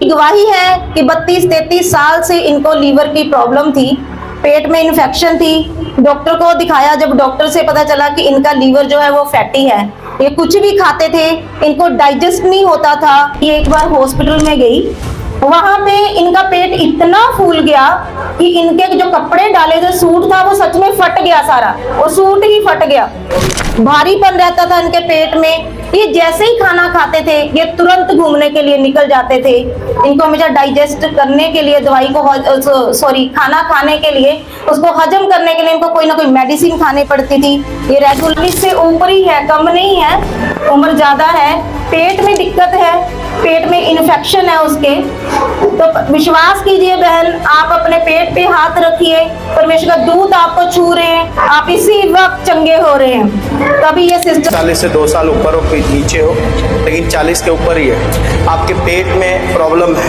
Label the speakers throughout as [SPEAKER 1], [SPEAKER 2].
[SPEAKER 1] गवाही है कि 32-33 साल से इनको लीवर की प्रॉब्लम थी, पेट में इन्फेक्शन थी। डॉक्टर को दिखाया, जब डॉक्टर से पता चला कि इनका लीवर जो है वो फैटी है, ये कुछ भी खाते थे इनको डाइजेस्ट नहीं होता था। ये एक बार हॉस्पिटल में गई, वहां पे इनका पेट इतना फूल गया कि इनके जो कपड़े डाले थे, सूट था, वो सच में फट गया सारा, वो सूट ही फट गया। भारीपन रहता था इनके पेट में। ये जैसे ही खाना खाते थे ये तुरंत घूमने के लिए निकल जाते थे। इनको हमेशा डाइजेस्ट करने के लिए दवाई को खाना खाने के लिए, उसको हजम करने के लिए इनको कोई ना कोई मेडिसिन खानी पड़ती थी। ये रेगुलरली से ऊपर ही है, कम नहीं है, उम्र ज्यादा है, पेट में दिक्कत है, पेट में इन्फेक्शन है उसके। तो विश्वास कीजिए बहन, आप अपने पेट पे हाथ रखिए, परमेश्वर का दूध आपको छू रहे हैं, आप इसी वक्त चंगे हो रहे हैं। तभी ये सिस्टम
[SPEAKER 2] 40 से 2 साल ऊपर हो, नीचे हो, लेकिन 40 के ऊपर ही है, आपके पेट में प्रॉब्लम है,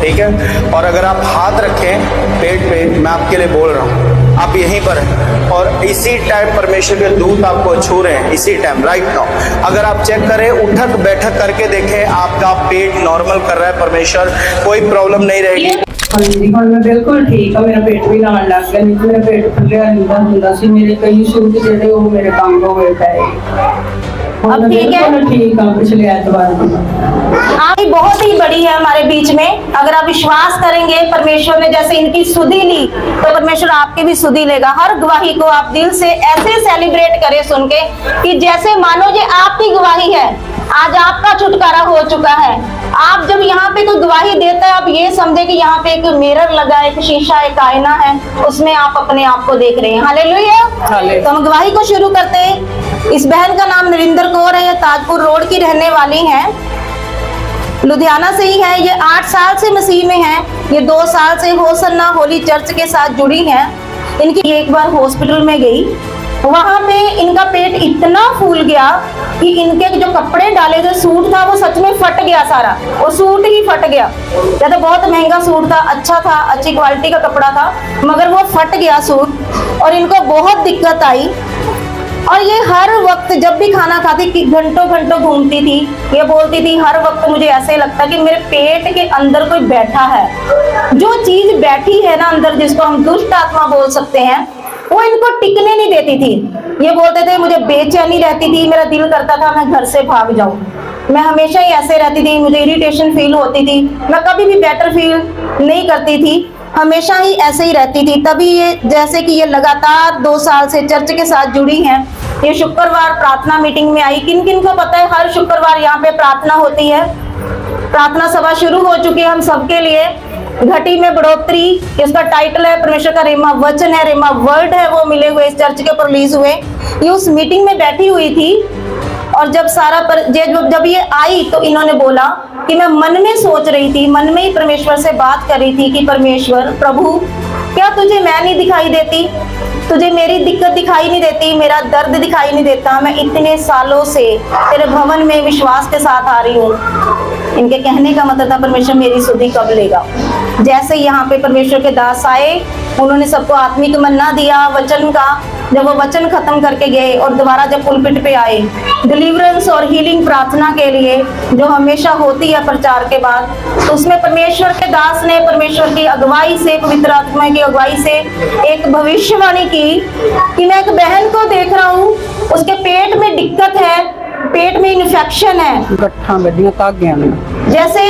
[SPEAKER 2] ठीक है। और अगर आप हाथ रखें पेट पे, मैं आपके लिए बोल रहा हूँ, आप यहीं पर हैं और इसी टाइम परमेश्वर के दूत आपको छू रहे हैं, इसी टाइम राइट नाउ। अगर आप चेक करें, उठक बैठक करके देखें, आपका पेट नॉर्मल कर रहा है परमेश्वर, कोई प्रॉब्लम नहीं रहेगी।
[SPEAKER 3] हाँ जी, हाँ मैं बिल्कुल ठीक है। मेरा पेट भी नाल लग गया, नहीं तो मेरा पेट फुलिया हुंदा सी, मेरे कई सूट जेडे वो मेरे काम हो गए पै।
[SPEAKER 1] अब ठीक है,
[SPEAKER 3] ठीक है, पिछले एतवार
[SPEAKER 1] आप बहुत ही बड़ी है हमारे बीच में। अगर आप विश्वास करेंगे, परमेश्वर ने जैसे इनकी सुधि ली तो परमेश्वर आपकी भी सुधि लेगा। हर गवाही को आप दिल से ऐसे सेलिब्रेट करें सुन के कि जैसे मानो ये आपकी गवाही है, आज आपका छुटकारा हो चुका है। आप जब यहाँ पे कोई गवाही देता है, आप ये समझे कि यहाँ पे एक मिरर लगा है, एक शीशा, एक आईना है, उसमें आप अपने आप को देख रहे हैं। हालेलुया। तो हम गवाही को शुरू करते हैं। इस बहन का नाम नरिंदर कौर है, ये ताजपुर रोड की रहने वाली है, लुधियाना से ही है। ये 8 साल से मसीह में है। ये 2 साल से होसन्ना होली चर्च के साथ जुड़ी है। इनकी एक बार हॉस्पिटल में गई, वहां पे इनका पेट इतना फूल गया कि इनके जो कपड़े डाले थे, सूट था, वो सच में फट गया सारा, वो सूट ही फट गया। या तो बहुत महंगा सूट था, अच्छा था, अच्छी क्वालिटी का कपड़ा था, मगर वो फट गया सूट और इनको बहुत दिक्कत आई। और ये हर वक्त जब भी खाना खाती कि घंटों घंटों घूमती थी। ये बोलती थी हर वक्त मुझे ऐसे लगता कि मेरे पेट के अंदर कोई बैठा है। जो चीज बैठी है ना अंदर, जिसको हम दुष्ट आत्मा बोल सकते हैं, वो इनको टिकने नहीं देती थी। ये बोलते थे मुझे बेचैनी रहती थी, मेरा दिल करता था मैं घर से भाग जाऊं। मैं हमेशा ही ऐसे रहती थी, मुझे इरिटेशन फील होती थी, मैं कभी भी बेटर फील नहीं करती थी, हमेशा ही ऐसे ही रहती थी। तभी ये जैसे कि ये लगातार 2 साल से चर्च के साथ जुड़ी हैं। ये शुक्रवार प्रार्थना मीटिंग में आई। किन किन को पता है हर शुक्रवार यहाँ पे प्रार्थना होती है। प्रार्थना सभा शुरू हो चुकी है हम सबके लिए। घटी में बढ़ोतरी, इसका टाइटल है, परमेश्वर का रेमा वचन है, रेमा वर्ड है, वो मिले हुए इस चर्च के ऊपर रिलीज हुए। ये उस मीटिंग में बैठी हुई थी और जब जब ये आई तो इन्होंने बोला कि मैं मन में सोच रही थी, मन में ही परमेश्वर से बात कर रही थी कि परमेश्वर प्रभु, क्या तुझे मैं नहीं दिखाई देती? तुझे मेरी दिक्कत दिखाई नहीं देती? मेरा दर्द दिखाई नहीं देता? मैं इतने सालों से तेरे भवन में विश्वास के साथ आ रही हूँ। इनके कहने का मतलब था परमेश्वर मेरी सुधि कब लेगा। जैसे यहाँ पे परमेश्वर के दास आए, उन्होंने सबको आत्मिक मन्ना दिया वचन का। जब वो वचन खत्म करके गए और दोबारा जब पुलपिट पे आए, डिलीवरेंस और हीलिंग प्रार्थना के लिए जो हमेशा होती है प्रचार के बाद, तो उसमें परमेश्वर के दास ने परमेश्वर की अगुवाई से, पवित्र आत्मा की अगुवाई से एक भविष्यवाणी की कि मैं एक बहन को देख रहा हूँ, उसके पेट में दिक्कत है, पेट में इन्फेक्शन है,
[SPEAKER 3] गट्ठा बंदियां धागियां में,
[SPEAKER 1] जैसे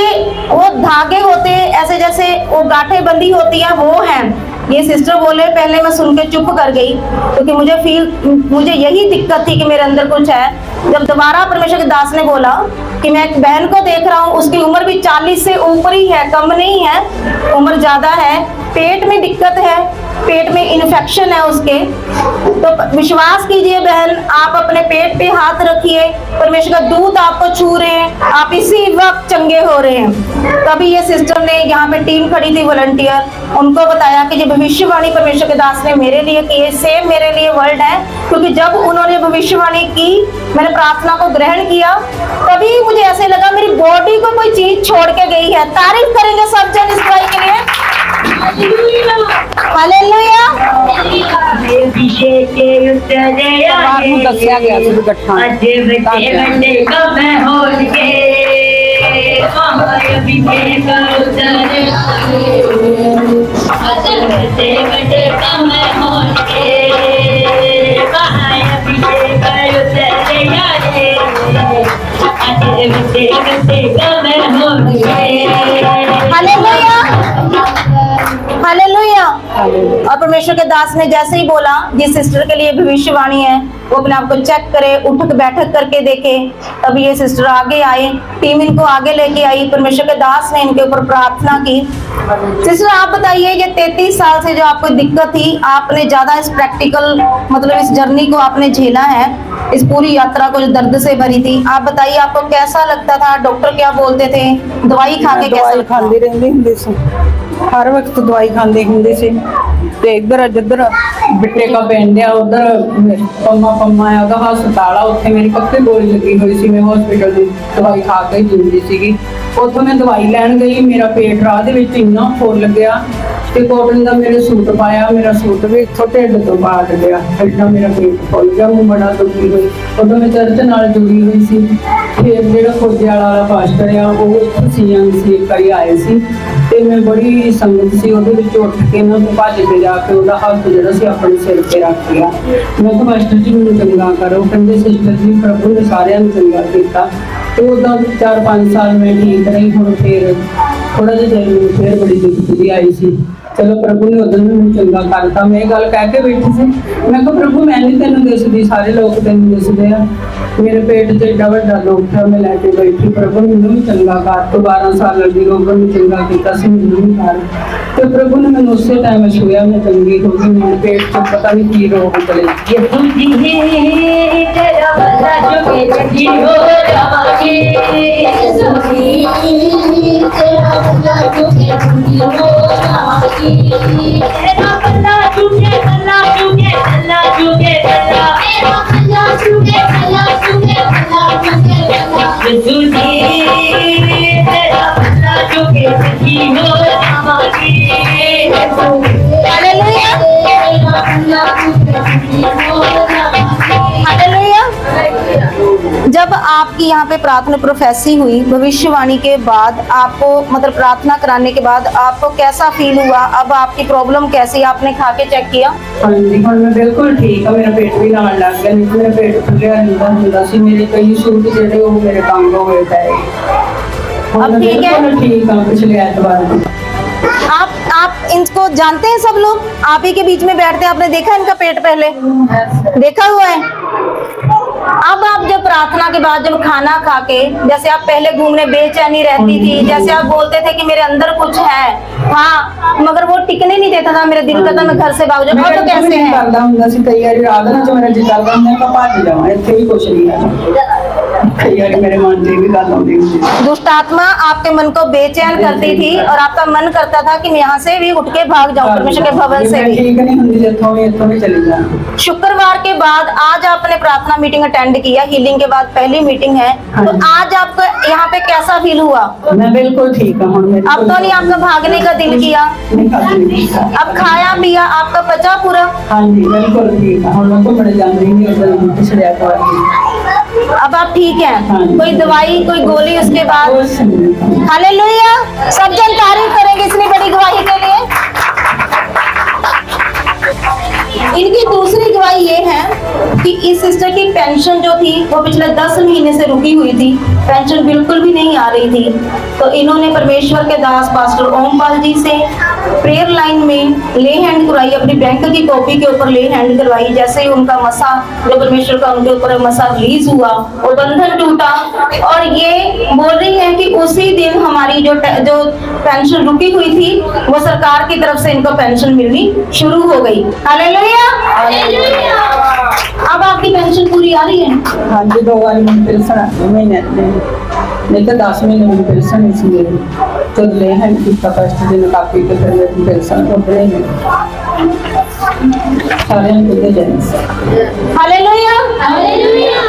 [SPEAKER 1] वो धागे होते ऐसे, जैसे वो गांठें बंधी होती है, वो हैं। ये सिस्टर बोले, पहले मैं सुन के चुप कर गई क्योंकि मुझे यही दिक्कत थी कि मेरे अंदर कुछ है। जब दोबारा परमेश्वर के दास ने बोला कि मैं एक बहन को देख रहा हूँ, उसकी उम्र भी 40 से ऊपर ही है, कम नहीं है, उम्र ज्यादा है, पेट में दिक्कत है, पेट में इन्फेक्शन है उसके। तो विश्वास कीजिए बहन, आप अपने पेट पे हाथ रखिए, परमेश्वर का दूध आपको छू रहे हैं, आप इसी वक्त चंगे हो रहे हैं। तभी ये सिस्टर ने, यहाँ पे टीम खड़ी थी वॉलंटियर, उनको बताया कि जो भविष्यवाणी परमेश्वर के दास ने मेरे लिए की है, सेम मेरे लिए वर्ड है। क्योंकि जब उन्होंने भविष्यवाणी की, मैंने प्रार्थना को ग्रहण किया, तभी मुझे ऐसे लगा मेरी बॉडी को कोई चीज छोड़ के गई है। तारीफ करेंगे सब जन इस दवाई के लिए। हालेलुया।
[SPEAKER 3] दसिया गया गट्ठा
[SPEAKER 1] हालेलुया, हालेलुया। और परमेश्वर के दास ने जैसे ही बोला, जिस सिस्टर के लिए भविष्यवाणी है वो अपने आप को चेक करे, उठक बैठक करके देखे। तब ये सिस्टर आगे आए, टीम इनको आगे लेके आई, परमेश्वर के दास ने इनके ऊपर प्रार्थना की। सिस्टर आप बताइए, ये 33 साल से जो आपको दिक्कत थी, आपने ज्यादा इस प्रैक्टिकल मतलब इस जर्नी को आपने झेला है, इस पूरी यात्रा को जो दर्द से भरी थी। आप बताइए आपको कैसा लगता था, डॉक्टर क्या बोलते थे, दवाई खा के कैसा
[SPEAKER 3] दवाई
[SPEAKER 1] लगता?
[SPEAKER 3] खांदी रहंदी हुंदी सी, हर वक्त दवाई खांदी हुंदी सी ते इधर जिधर बिट्टे का पिंड आ उधर पम्मा है ਉਹਦਾ ਹਸਪਤਾਲ ਆ, ਉੱਥੇ ਮੇਰੀ ਪੱਕੇ ਗੋਲੀ ਲੱਗੀ ਹੋਈ ਸੀ। ਮੈਂ ਹਸਪੀਟਲ ਦੀ ਦਵਾਈ ਖਾ ਕੇ ਜਿੰਦੀ ਸੀਗੀ। ਉੱਥੋਂ ਮੈਂ ਦਵਾਈ ਲੈਣ ਗਈ, ਮੇਰਾ ਪੇਟ ਰਾਹ ਦੇ ਵਿੱਚ ਇੰਨਾ ਫੁੱਲ ਗਿਆ ਤੇ ਕੋਟਨ ਦਾ ਮੇਰੇ ਸੂਟ ਪਾਇਆ, ਮੇਰਾ ਸੂਟ ਵੀ ਇੱਥੋਂ ਢਿੱਡ ਤੋਂ ਪਾਟ ਗਿਆ, ਐਡਾ ਮੇਰਾ ਪੇਟ ਫੁੱਲ ਗਿਆ, ਮੈਂ ਬੜਾ ਦੁਖੀ ਹੋਈ। ਉਦੋਂ ਮੈਂ ਚਰਚ ਨਾਲ ਜੁੜੀ ਹੋਈ ਸੀ। ਫਿਰ ਜਿਹੜਾ ਖੋਜੇ ਵਾਲਾ ਪਾਸਟਰ ਆ ਉਹ ਇੱਥੇ ਸੀ, ਇੱਕ ਵਾਰੀ ਆਏ ਸੀ ਤੇ ਮੈਂ ਬੜੀ ਸੰਗਤ ਸੀ ਉਹਦੇ ਵਿੱਚ, ਉੱਠ ਕੇ ਨਾ ਭੱਜ ਕੇ ਜਾ ਕੇ ਉਹਦਾ ਹੱਥ ਜਿਹੜਾ ਸੀ ਆਪਣੇ ਸਿਰ ਤੇ ਰੱਖ ਲਿਆ। ਮੈਂ ਕਿਹਾ ਪਾਸਟਰ ਜੀ ਮੈਨੂੰ ਚੰਗਾ ਕਰੋ। ਕਹਿੰਦੇ ਸਿਸਟਰ ਜੀ ਪ੍ਰਭੂ ਨੇ ਸਾਰਿਆਂ ਨੂੰ ਚੰਗਾ ਕੀਤਾ। ਤੇ ਉਦਾਂ 4-5 ਸਾਲ ਮੈਂ ਠੀਕ ਰਹੀ। ਹੁਣ ਫਿਰ ਥੋੜਾ ਜਿਹਾ ਦਿਲ ਨੂੰ ਫਿਰ ਬੜੀ ਦਿੱਕਤ ਆਈ ਸੀ। ਚਲੋ ਪ੍ਰਭੂ ਨੇ ਉਦੋਂ ਮੈਨੂੰ ਚੰਗਾ ਕਰਤਾ। ਮੈਂ ਇਹ ਗੱਲ ਕਹਿ ਕੇ ਬੈਠੀ ਸੀ, ਮੈਂ ਕਿਹਾ ਪ੍ਰਭੂ ਮੈਂ ਨਹੀਂ ਤੈਨੂੰ ਦਿਸਦੀ, ਸਾਰੇ ਲੋਕ ਤੈਨੂੰ ਦਿਸਦੇ ਆ। ਮੇਰੇ ਪੇਟ 'ਚ ਏਡਾ ਵੱਡਾ ਦੁੱਖ ਹੈ, ਮੈਂ ਲੈ ਕੇ ਬੈਠੀ, ਪ੍ਰਭੂ ਮੈਨੂੰ ਵੀ ਚੰਗਾ ਕਰ। ਤੋਂ 12 ਸਾਲ ਲੱਗੀ ਰੋਗਨ ਨੂੰ ਚੰਗਾ ਕੀਤਾ ਸੀ, ਮੈਨੂੰ ਵੀ ਕਰ। ਤੇ ਪ੍ਰਭੂ ਨੇ ਮੈਨੂੰ ਉਸੇ ਟਾਈਮ ਛੂਇਆ, ਮੈਂ ਚੰਗੀ ਹੋ ਗਈ। ਮੇਰੇ ਪੇਟ 'ਚ ਪਤਾ ਨਹੀਂ ਕੀ ਰੋਗ ਚਲੇ
[SPEAKER 1] हालेलुया। जब आपकी यहाँ पे प्रार्थना प्रोफेसी हुई, भविष्यवाणी के बाद आपको मतलब प्रार्थना कराने के बाद आपको कैसा फील हुआ? अब आपकी प्रॉब्लम कैसी, आपने खा के चेक किया?
[SPEAKER 3] हाँ जी, ਹੁਣ ਮੈਂ ਬਿਲਕੁਲ ਠੀਕ ਆ। ਮੇਰਾ ਪੇਟ ਵੀ ਨਾਲ ਲੱਗ ਗਿਆ, ਨਹੀਂ ਮੇਰਾ ਪੇਟ ਫੁੱਲਿਆ ਰਹਿੰਦਾ ਹੁੰਦਾ ਸੀ। ਮੇਰੇ ਕਈ ਸੂਟ ਜਿਹੜੇ ਉਹ ਮੇਰੇ ਤੰਗ ਹੋਏ ਪਏ।
[SPEAKER 1] अब ठीक है?
[SPEAKER 3] ठीक ਆ, ਪਿਛਲੇ ਐਤਵਾਰ ਨੂੰ।
[SPEAKER 1] आप इनको जानते हैं सब लोग, आप ही के बीच में बैठते हैं, आपने देखा इनका पेट पहले देखा हुआ है? अब आप जब प्रार्थना के बाद जब खाना खा के, जैसे आप पहले घूमने बेचैनी रहती थी, जैसे आप बोलते थे कि मेरे अंदर कुछ है, हाँ, मगर वो टिकने नहीं देता था, मेरे दिल करता मैं घर से भाग जाऊं। तो कैसे है?
[SPEAKER 3] ਕਰਦਾ ਹੁੰਦਾ ਸੀ ਕਈ ਵਾਰੀ ਰਾਤ ਨੂੰ ਜੋ ਮੇਰਾ ਜੀ ਕਰਦਾ ਹੁੰਦਾ ਮੈਂ ਭੱਜ ਜਾਵਾਂ, ਇੱਥੇ ਵੀ ਕੁਛ ਨਹੀਂ ਹੈ। कई बार मेरे मन से भी गल आती हुंदी सी।
[SPEAKER 1] दुष्ट आत्मा आपके मन को बेचैन करती थी और आपका मन करता था कि मैं यहाँ से भी उठ के भाग जाऊं, परमेश्वर के भवन से भी।
[SPEAKER 3] ठीक नहीं हुंदी, इत्थों भी चली जाना।
[SPEAKER 1] शुक्रवार के बाद आज आपने प्रार्थना मीटिंग अटेंड किया, हीलिंग के बाद पहली मीटिंग है, तो आज आपको यहाँ पे कैसा फील हुआ?
[SPEAKER 3] मैं बिल्कुल ठीक हूँ।
[SPEAKER 1] अब तो नहीं आपका भागने का दिल किया, अब खाया पिया आपका पचा पूरा?
[SPEAKER 3] हाँ जी बिल्कुल ठीक है। हम तो बड़े जान नहीं पिछले ऐतवार।
[SPEAKER 1] अब आप ठीक हैं?
[SPEAKER 3] हाँ।
[SPEAKER 1] कोई दवाई कोई गोली उसके बाद? हालेलुया। सब जन तारीफ करेंगे इतनी बड़ी गवाही के लिए। इनकी दूसरी गवाही ये है कि इस सिस्टर की पेंशन जो थी वो पिछले 10 महीने से रुकी हुई थी, पेंशन बिल्कुल भी नहीं आ रही थी। तो इन्होंने परमेश्वर के दास पास्टर ओमपाल जी से प्रेयर लाइन में ले हैंड करवाई, अपनी बैंक की कॉपी के ऊपर ले हैंड करवाई। जैसे ही उनका मसा जो परमेश्वर का उनके ऊपर मसा रिलीज हुआ, वो बंधन टूटा और ये बोल रही है कि उसी दिन हमारी जो पेंशन रुकी हुई थी वो सरकार की तरफ से इनको पेंशन मिलनी शुरू हो गई। हालेलुया। अब आपकी पेंशन पूरी आ रही है?
[SPEAKER 3] हाँ जी, 2 बार पेंशन आ गई महीने नहीं तो 10 महीने में पेंशन नहीं मेरी। तो ले हैं कि फर्स्ट दिन काफी के फिर मेरी पेंशन को देंगे सारे को दे जाएंगे।
[SPEAKER 1] हालेलुया।
[SPEAKER 4] हालेलुया।